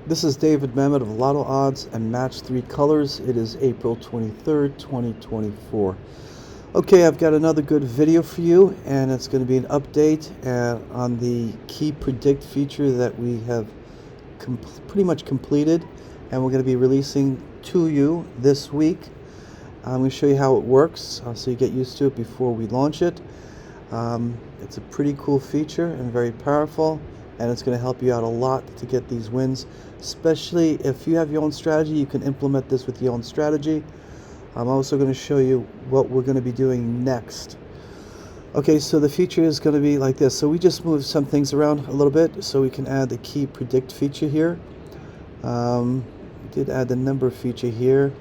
This is David Mehmet of Lotto Odds and Match 3 Colors. It is April 23rd, 2024. Okay, I've got another good video for you, and it's going to be an update on the Key Predict feature that we have pretty much completed, and we're going to be releasing to you this week. I'm going to show you how it works so you get used to it before we launch it. It's a pretty cool feature and very powerful, and it's going to help you out a lot to get these wins, especially if you have your own strategy. You can implement this with your own strategy. I'm also going to show you what we're going to be doing next. Okay, so the feature is going to be like this. So we just moved some things around a little bit so we can add the Key Predict feature here. We did add the number feature here.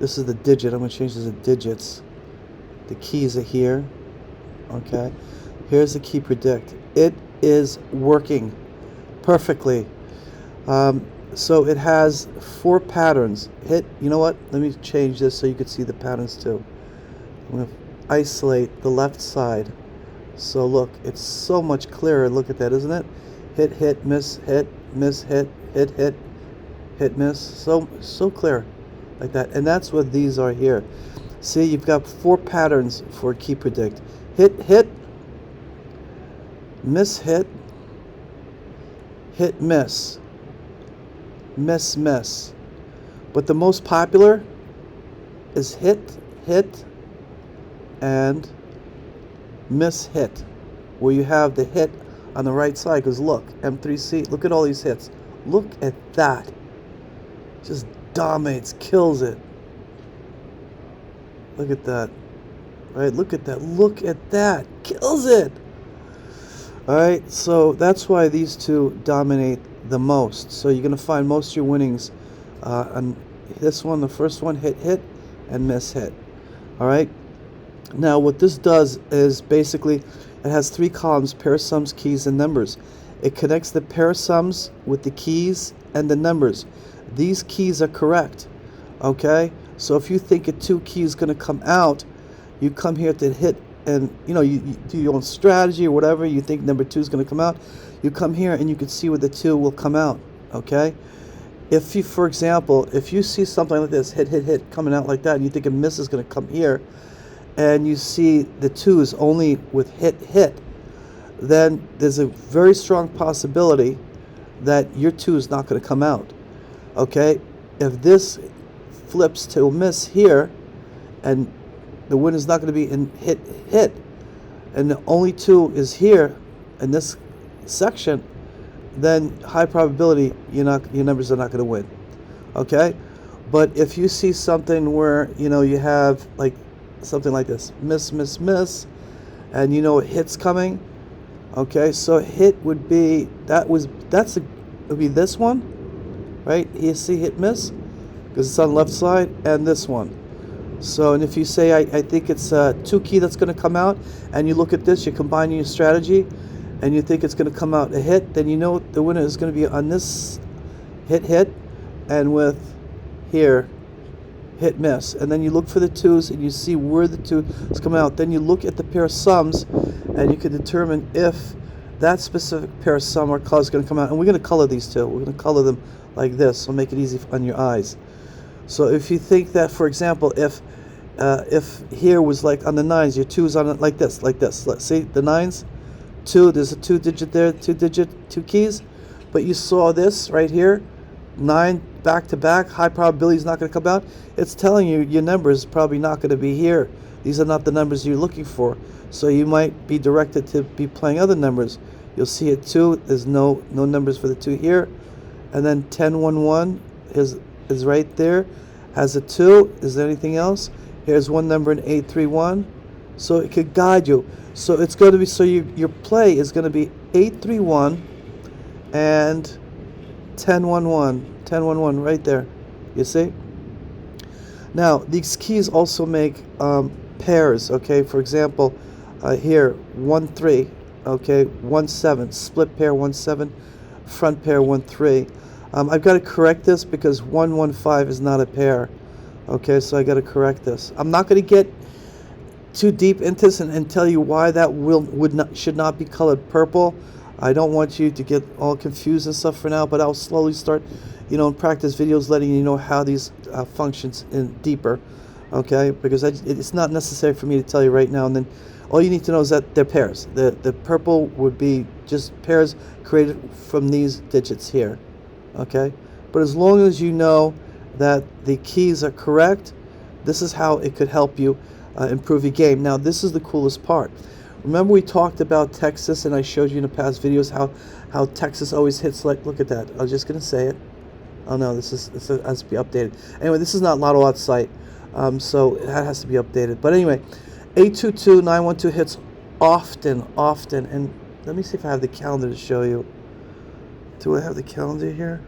This is the digit. I'm going to change this to digits. The keys are here. Okay, here's the Key Predict. It is working perfectly. So it has 4 patterns. You know what? Let me change this so you can see the patterns too. I'm going to isolate the left side. So look, it's so much clearer. Look at that, isn't it? Hit, hit, miss, hit, miss, hit, hit, hit, hit, miss. So clear, like that. And that's what these are here. See, you've got 4 patterns for Key Predict. Hit, hit, miss, hit, hit, miss, miss, miss. But the most popular is hit, hit, and miss, hit, where you have the hit on the right side. Because look, M3C, look at all these hits. Look at that. Just dominates, kills it. Look at that. Right, look at that. Look at that. Kills it. Alright, so that's why these two dominate the most. So you're going to find most of your winnings on this one, the first one, hit, hit, and miss, hit. Alright, now what this does is basically it has 3 columns: pair sums, keys, and numbers. It connects the pair sums with the keys and the numbers. These keys are correct. Okay, so if you think a 2 key is going to come out, you come here to hit, and you do your own strategy or whatever. You think number 2 is going to come out, you come here and you can see where the 2 will come out. Okay, if you, for example, if you see something like this, hit, hit, hit, coming out like that, and you think a miss is going to come here, and you see the 2 is only with hit, hit, then there's a very strong possibility that your 2 is not going to come out. Okay, if this flips to a miss here, and the win is not going to be in hit, hit, and the only 2 is here in this section, then high probability your numbers are not going to win. Okay, but if you see something where you have like something like this, miss, miss, miss, and hit's coming. Okay, so hit would be would be this one, right? You see hit, miss, because it's on the left side, and this one. So, and if you say, I think it's a 2 key that's going to come out, and you look at this, you're combining your strategy, and you think it's going to come out a hit, then the winner is going to be on this hit, hit, and with here, hit, miss. And then you look for the 2s, and you see where the 2 is coming out. Then you look at the pair of sums, and you can determine if that specific pair of sum or color is going to come out. And we're going to color these two. We're going to color them like this, so make it easy on your eyes. So if you think that, for example, if here was like on the 9s, your 2's on it like this, Let's see the 9s, 2. There's a 2 digit there, 2 digit, 2 keys. But you saw this right here, 9 back to back. High probability is not going to come out. It's telling you your number is probably not going to be here. These are not the numbers you're looking for. So you might be directed to be playing other numbers. You'll see a 2. There's no numbers for the 2 here, and then 1011 is right there, has a 2. Is there anything else? Here's one number in 831, so it could guide you. So it's going to be, so your play is going to be 831 and 1011 right there. You see? Now these keys also make pairs. Okay, for example, here 1 3. Okay, 1 7, split pair 1 7, front pair 1 3. I've got to correct this because 1 1 5 is not a pair. Okay, so I got to correct this. I'm not going to get too deep into this and tell you why that should not be colored purple. I don't want you to get all confused and stuff for now, but I'll slowly start, in practice videos letting you know how these functions in deeper, okay? Because it's not necessary for me to tell you right now. And then all you need to know is that they're pairs. The purple would be just pairs created from these digits here, okay? But as long as you know that the keys are correct, this is how it could help you improve your game. Now, this is the coolest part. Remember we talked about Texas, and I showed you in the past videos how Texas always hits, like, look at that. I was just going to say it. Oh, no, this has to be updated. Anyway, this is not Lotto site, so it has to be updated. But anyway, 822, 912 hits often, and let me see if I have the calendar to show you. Do I have the calendar here?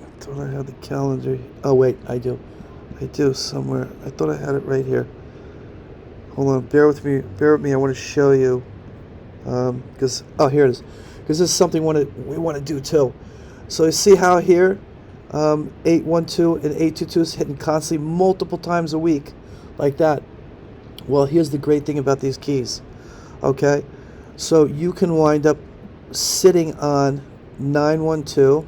I thought I had the calendar. Oh, wait, I do. I do somewhere. I thought I had it right here. Hold on, bear with me. I want to show you, because here it is. Because this is something we want to do too. So you see how here, 812 and 822 is hitting constantly multiple times a week, like that. Well, here's the great thing about these keys. Okay, so you can wind up sitting on 912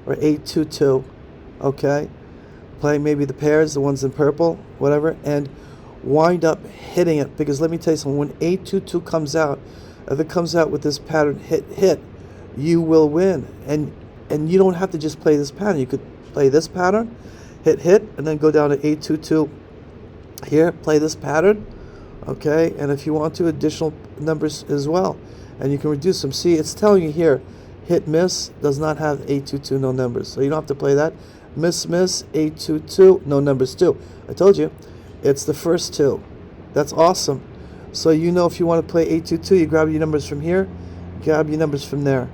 or 822. Okay, playing maybe the pairs, the ones in purple, whatever, and wind up hitting it. Because let me tell you something, when 822 comes out, if it comes out with this pattern hit, you will win. And you don't have to just play this pattern. You could play this pattern, hit, and then go down to 822 here, play this pattern, okay? And if you want to, additional numbers as well, and you can reduce them. See, it's telling you here, hit miss does not have 822, no numbers, so you don't have to play that. Miss 822, no numbers too. I told you, it's the first two. That's awesome. So if you want to play 822, you grab your numbers from here, grab your numbers from there.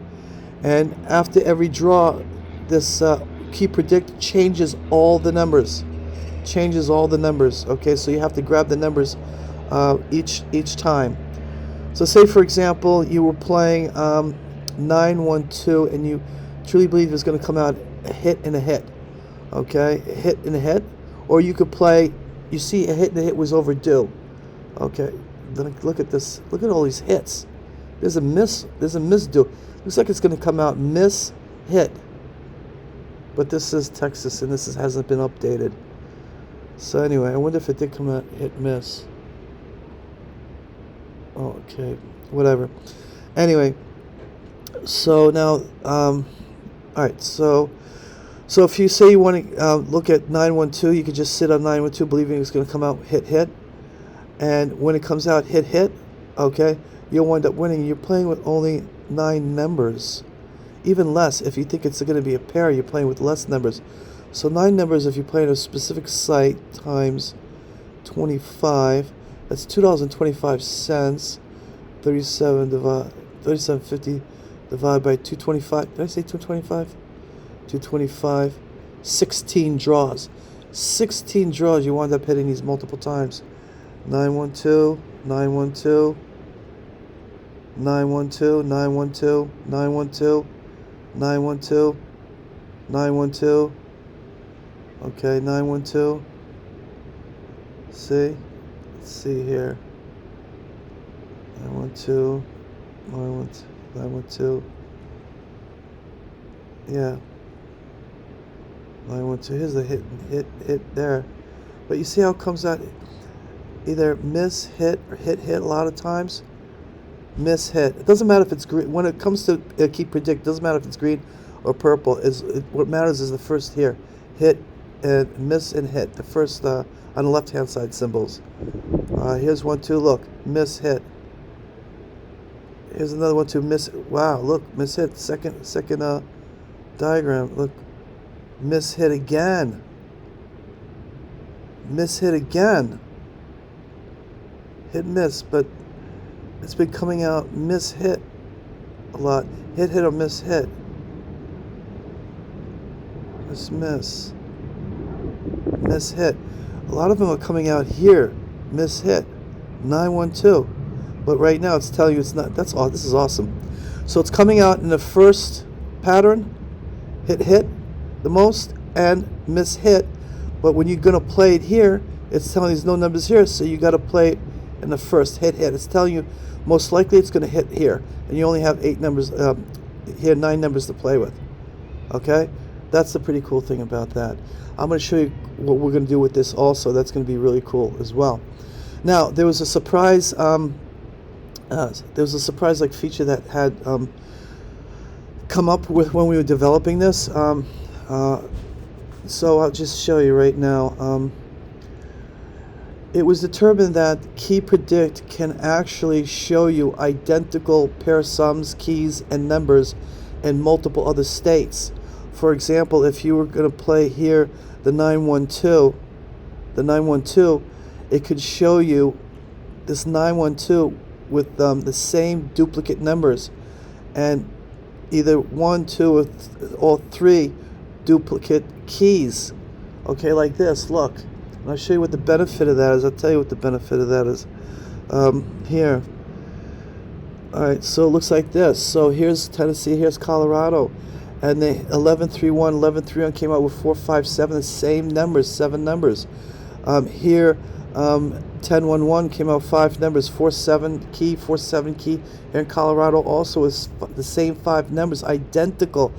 And after every draw, this key predict changes all the numbers. Okay, so you have to grab the numbers each time. So say, for example, you were playing 912, and you truly believe it's going to come out a hit and a hit. Okay, a hit and a hit. Or you could play, you see a hit and a hit was overdue. Okay, then look at this. Look at all these hits. There's a misdue. Looks like it's going to come out miss hit. But this is Texas, and this hasn't been updated. So anyway, I wonder if it did come out hit miss. Okay, whatever. Anyway, so now, all right. So if you say you want to look at 912, you could just sit on 912, believing it's going to come out hit, and when it comes out hit, okay, you'll wind up winning. You're playing with only 9 numbers, even less. If you think it's going to be a pair, you're playing with less numbers. So 9 numbers if you play in a specific site times 25. That's $2.25. 37.50 divided by 225. Did I say 225? 225. 16 draws. 16 draws. You wind up hitting these multiple times. 912, 912, 912, 912, 912, 912, 912. Okay, 912. See? Let's see here. 912, 912, 912. Yeah. 912. Here's the hit there. But you see how it comes out either miss, hit, or hit a lot of times? Miss, hit. It doesn't matter if it's green. When it comes to key predict, it doesn't matter if it's green or purple. What matters is the first here. Hit and miss and hit. The first on the left-hand side symbols. Here's 1, 2. Look, miss, hit. Here's another 1, 2. Miss. Wow, look, miss, hit. Second diagram. Look, miss, hit again. Miss, hit again. Hit, miss, but it's been coming out miss, hit a lot. Hit, or miss, hit. Miss, hit. A lot of them are coming out here. Miss, hit. 912. But right now it's telling you it's not. That's all. This is awesome. So it's coming out in the first pattern. Hit the most, and miss, hit. But when you're going to play it here, it's telling you there's no numbers here. So you got to play it and the first hit. It's telling you most likely it's going to hit here, and you only have 8 numbers here, 9 numbers to play with. Okay, that's the pretty cool thing about that. I'm going to show you what we're going to do with this also. That's going to be really cool as well. Now there was a surprise. Like feature that had come up with when we were developing this. So I'll just show you right now. It was determined that Key Predict can actually show you identical pair sums, keys, and numbers in multiple other states. For example, if you were going to play here the 912, it could show you this 912 with the same duplicate numbers, and either 1, 2, or 3 duplicate keys. Okay, like this. Look, and I'll show you what the benefit of that is. I'll tell you what the benefit of that is. Here. All right, so it looks like this. So here's Tennessee, here's Colorado, and the 1131, 1131 came out with 457, the same numbers, 7 numbers. Here, 1011 came out 5 numbers, 47 key, 47 key. Here in Colorado also is the same 5 numbers, identical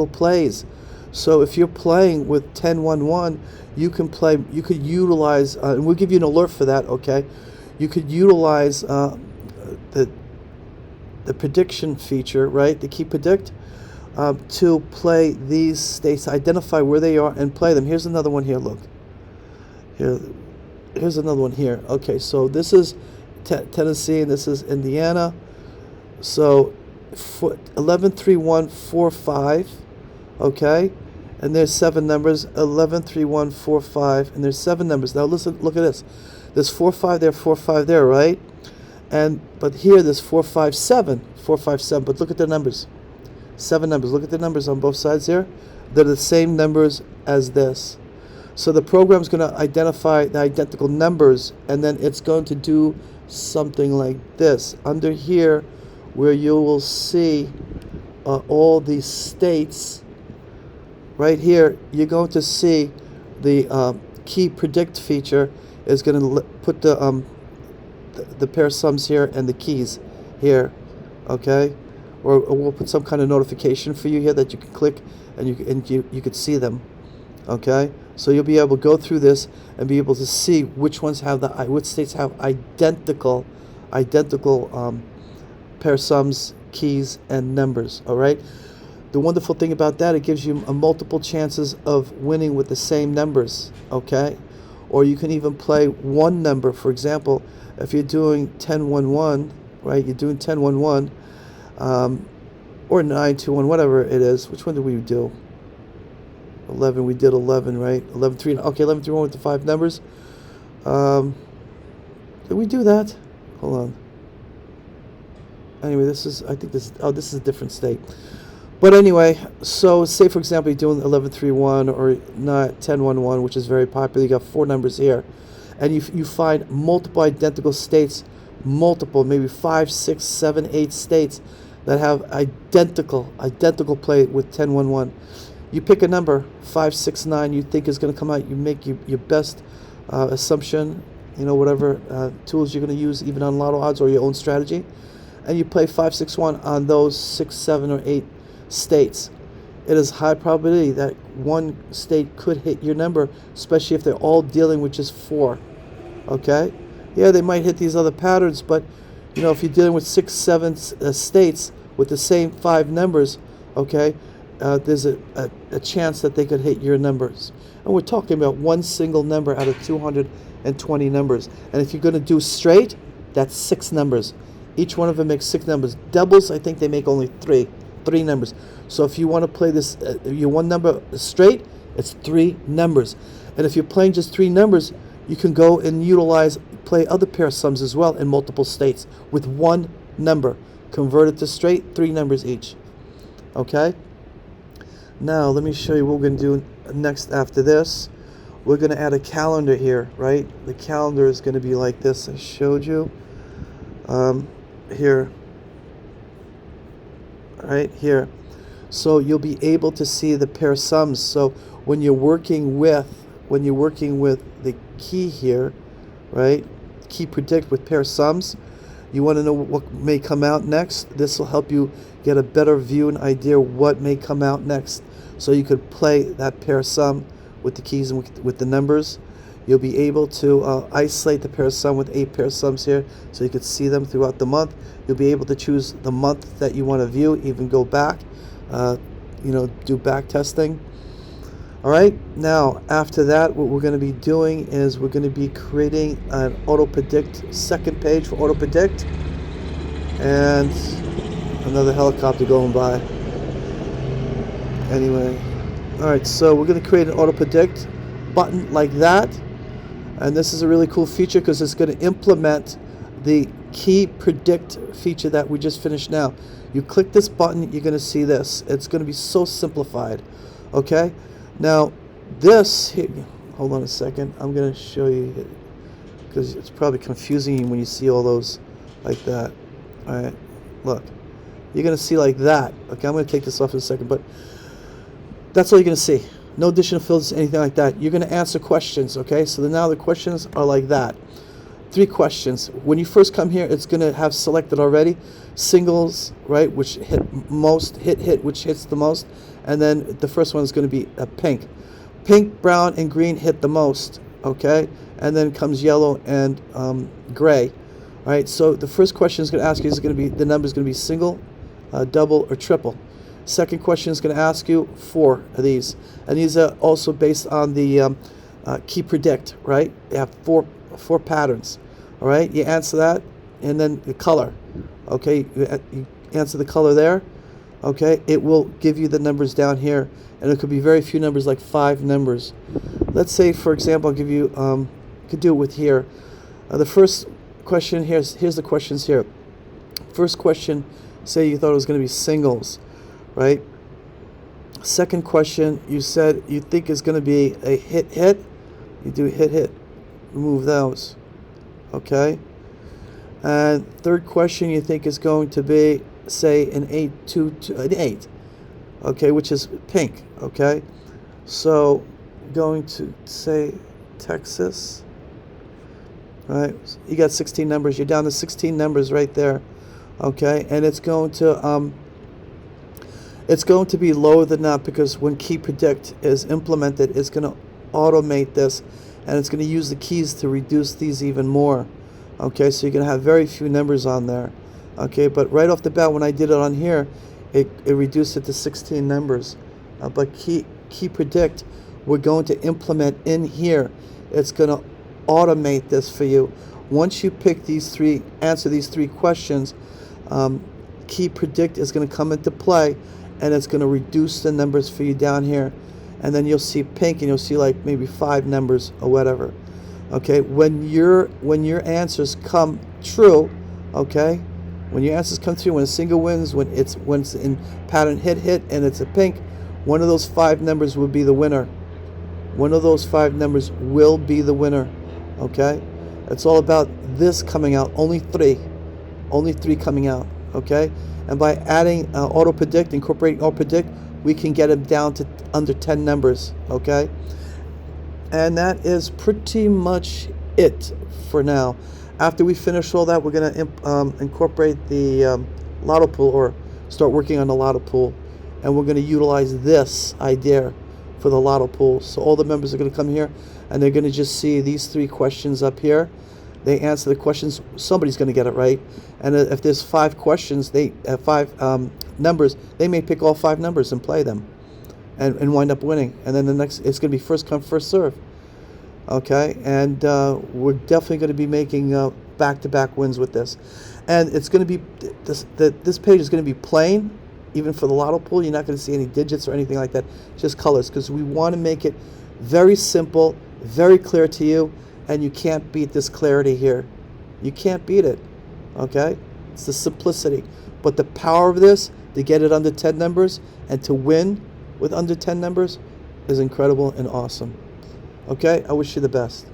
plays. So if you're playing with 1011, you could utilize, and we'll give you an alert for that. Okay, you could utilize the prediction feature, right? The Key Predict, to play these states, identify where they are, and play them. Here's another one here. Look, here's another one here. Okay, so this is Tennessee, and this is Indiana. So 113145. Okay, and there's 7 numbers. 113145, and there's 7 numbers. Now listen, look at this. There's 45 there, 45 there, right? But here there's 457, 457. But look at the numbers. 7 numbers. Look at the numbers on both sides here. They're the same numbers as this. So the program's going to identify the identical numbers, and then it's going to do something like this. Under here, where you will see all these states, right here, you're going to see the Key Predict feature is going to put the pair sums here and the keys here, okay? Or we'll put some kind of notification for you here that you can click and you could see them, okay? So you'll be able to go through this and be able to see which states have identical pair sums, keys, and numbers. All right. The wonderful thing about that, it gives you multiple chances of winning with the same numbers. Okay. Or you can even play one number. For example, if you're doing 1011, right? You're doing 1011, or 921, whatever it is. Which one did we do? 11. We did 11, right? 11-3. Okay, 11-3-1 with the 5 numbers. Did we do that? Hold on. Anyway, this is a different state. But anyway, so say for example you're doing 11-3-1 or not 10-1-1, which is very popular. You got 4 numbers here, and you find multiple identical states, maybe 5, 6, 7, 8 states that have identical play with 10-1-1. You pick a number, 5, 6, 9, you think is going to come out. You make your best assumption, whatever tools you're going to use, even on lotto odds or your own strategy, and you play 5, 6, 1 on those 6, 7, or 8 states. It is high probability that one state could hit your number, especially if they're all dealing with just 4. Okay? Yeah, they might hit these other patterns, but if you're dealing with 6, 7 states with the same 5 numbers, okay, there's a chance that they could hit your numbers. And we're talking about one single number out of 220 numbers. And if you're going to do straight, that's 6 numbers. Each one of them makes 6 numbers. Doubles, I think they make only 3 numbers. So if you want to play this, your one number straight, it's 3 numbers. And if you're playing just 3 numbers, you can go and play other pair sums as well in multiple states with one number. Convert it to straight, 3 numbers each. Okay? Now, let me show you what we're going to do next after this. We're going to add a calendar here, right? The calendar is going to be like this. I showed you. Here. Right here. So you'll be able to see the pair sums. So when you're working with the key here, right? key predict with pair sums. You want to know what may come out next. This will help you get a better view and idea what may come out next, so you could play that pair sum with the keys and with the numbers. You'll be able to isolate the pair sum with 8 pair sums here, so you could see them throughout the month. You'll be able to choose the month that you want to view, even go back, do back testing. All right, now after that, what we're going to be doing is we're going to be creating an auto predict second page for auto predict, and another helicopter going by. Anyway, all right, so we're going to create an auto predict button like that, and this is a really cool feature because it's going to implement the key predict feature that we just finished now. You click this button, you're going to see this. It's going to be so simplified. Okay, now this here, hold on a second, I'm going to show you because it's probably confusing you when you see all those like that. All right, look, you're going to see like that. Okay, I'm going to take this off in a second, but that's all you're going to see. No additional filters, anything like that. You're going to answer questions, okay? So now the questions are like that. 3 questions. When you first come here, it's going to have selected already singles, right, which hit most, hit, which hits the most, and then the first one is going to be pink. Pink, brown, and green hit the most, okay? And then comes yellow and gray. All right, so the first question is going to ask you, the number is going to be single, double, or triple. Second question is going to ask you 4 of these, and these are also based on the key predict, right? They have four patterns. All right, you answer that, and then the color. Okay, you answer the color there. Okay, it will give you the numbers down here, and it could be very few numbers, like 5 numbers. Let's say, for example, I'll give you could do it with here. The first question here's the questions here. First question, say you thought it was going to be singles, right? Second question, you said you think is going to be a hit. You do hit. Remove those. Okay. And third question you think is going to be, say, an 8. Okay, which is pink. Okay. So going to say Texas. Right. You got 16 numbers. You're down to 16 numbers right there. Okay, and it's going to be lower than that because when key predict is implemented, it's going to automate this, and it's going to use the keys to reduce these even more. Okay, so you're going to have very few numbers on there. Okay, but right off the bat, when I did it on here, it reduced it to 16 numbers. But key predict, we're going to implement in here. It's going to automate this for you. Once you pick answer these 3 questions, key predict is going to come into play, and it's going to reduce the numbers for you down here, and then you'll see pink, and you'll see like maybe 5 numbers or whatever. Okay, when your answers come true, okay, when your answers come through, when a single wins, when it's in pattern hit, and it's a pink, one of those 5 numbers will be the winner. One of those 5 numbers will be the winner. Okay, it's all about this coming out. Only 3 coming out. Okay, and by adding auto predict, incorporating auto predict, we can get them down to under 10 numbers. Okay, and that is pretty much it for now. After we finish all that, we're going to incorporate the lotto pool, or start working on the lotto pool, and we're going to utilize this idea for the lotto pool. So all the members are going to come here, and they're going to just see these 3 questions up here. They answer the questions, somebody's going to get it right. And if there's 5 questions, 5 numbers, they may pick all 5 numbers and play them and wind up winning. And then the next, it's going to be first come, first serve. Okay, and we're definitely going to be making back-to-back wins with this. And it's going to be, this page is going to be plain, even for the lotto pool. You're not going to see any digits or anything like that, just colors, because we want to make it very simple, very clear to you, and you can't beat this clarity here. You can't beat it, okay? It's the simplicity. But the power of this, to get it under 10 numbers and to win with under 10 numbers, is incredible and awesome. Okay, I wish you the best.